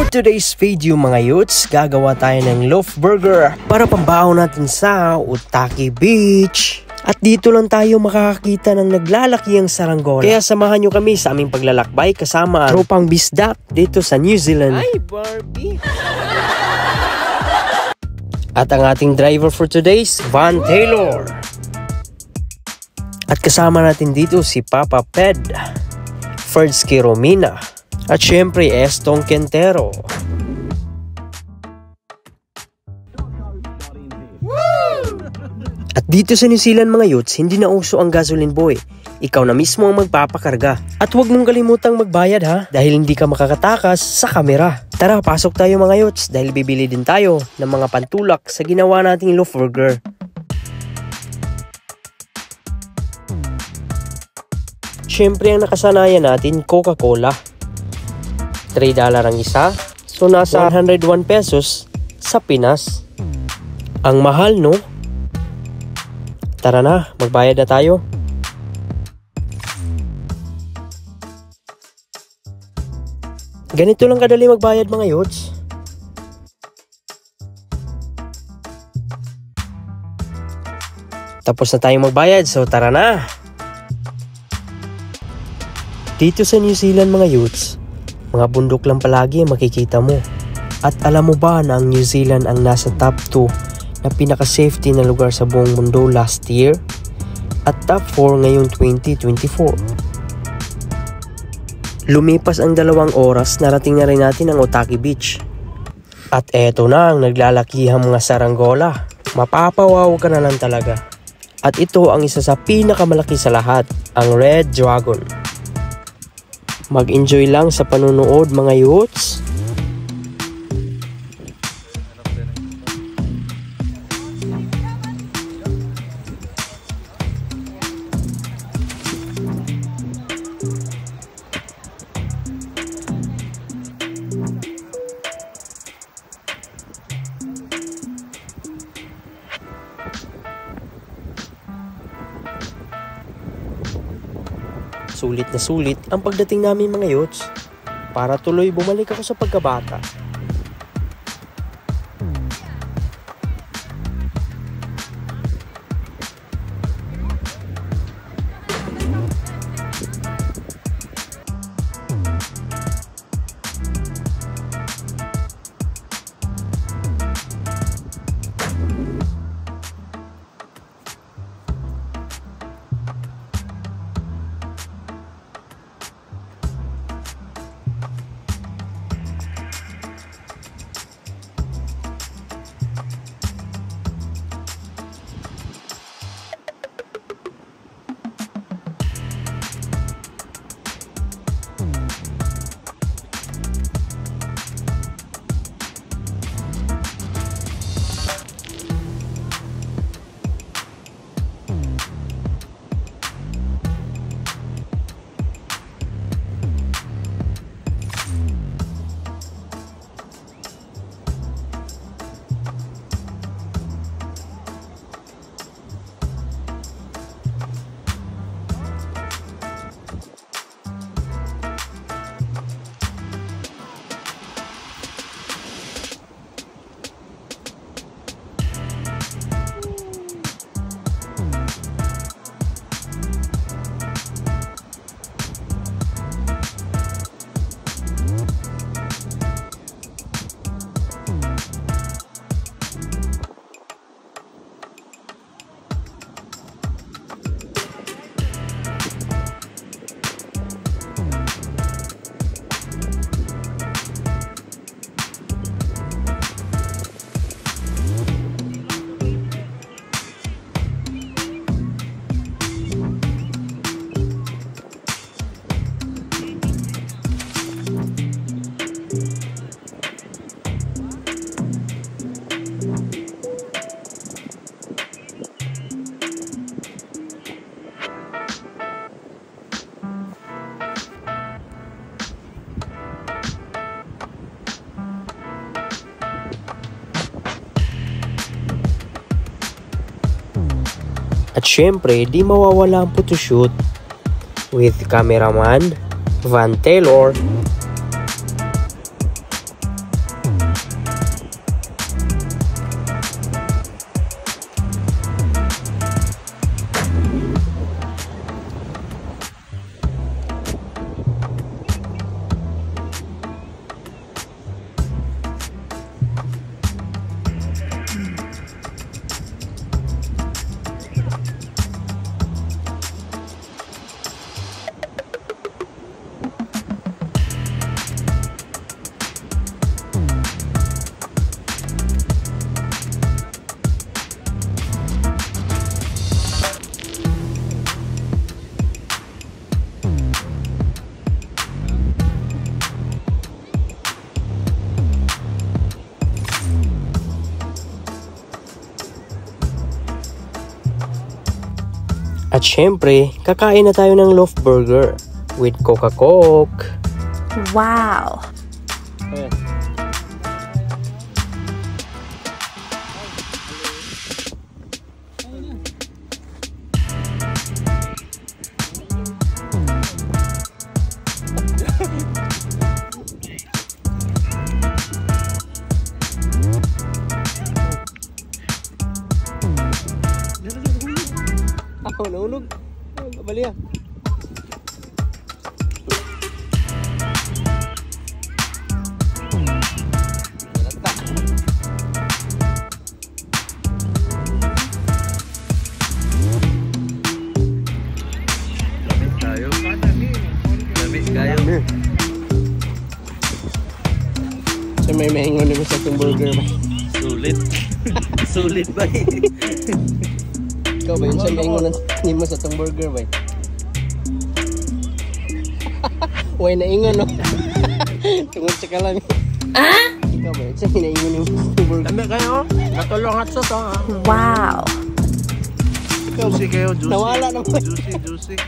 For today's video mga youths, gagawa tayo ng loaf burger para pambaon natin sa Otaki Beach. At dito lang tayo makakakita ng naglalakihang saranggola. Kaya samahan nyo kami sa aming paglalakbay kasama ang tropang bisdak dito sa New Zealand. Hi Barbie! At ang ating driver for today's Van Taylor. At kasama natin dito si Papa Ped, Ferdsky Romina, at syempre Estong Quintero. At dito sa New Zealand mga youths, hindi na uso ang gasoline boy. Ikaw na mismo ang magpapakarga. At huwag mong kalimutang magbayad ha, dahil hindi ka makakatakas sa kamera. Tara, pasok tayo mga youths dahil bibili din tayo ng mga pantulak sa ginawa nating loaf burger. Syempre ang nakasanayan natin, Coca-Cola. $3 ang isa, so nasa 101 pesos sa Pinas. Ang mahal no? Tara na, magbayad na tayo. Ganito lang kadali magbayad mga youths. Tapos na tayong magbayad, so tara na. Dito sa New Zealand mga youths, mga bundok lang palagi ang makikita mo. At alam mo ba na ang New Zealand ang nasa top 2 na pinaka-safety na lugar sa buong mundo last year? At top 4 ngayong 2024. Lumipas ang 2 oras, narating na rin natin ang Otaki Beach. At eto na ang naglalakihang mga saranggola. Mapapawaw ka na lang talaga. At ito ang isa sa pinakamalaki sa lahat, ang Red Dragon. Mag-enjoy lang sa panunood mga youths. Sulit na sulit ang pagdating namin mga youths para tuloy bumalik ako sa pagkabata. At syempre, di mawawala ang photoshoot with cameraman Van Taylor. syempre, kakain na tayo ng loaf burger with Coca-Coke. Wow! Ako, naulog. Baliya. So may maingon naman sa itong burger ba? Sulit. Sulit ba? Ikaw ba yun siya maingon mo sa itong burger ba? Huwag naingon no? Tungod siya ka lang. Ikaw ba yun siya minaingon yung burger? Dami kayo. Natulong at soto. Wow! Juicy kayo. Juicy. Nawala naman. Juicy.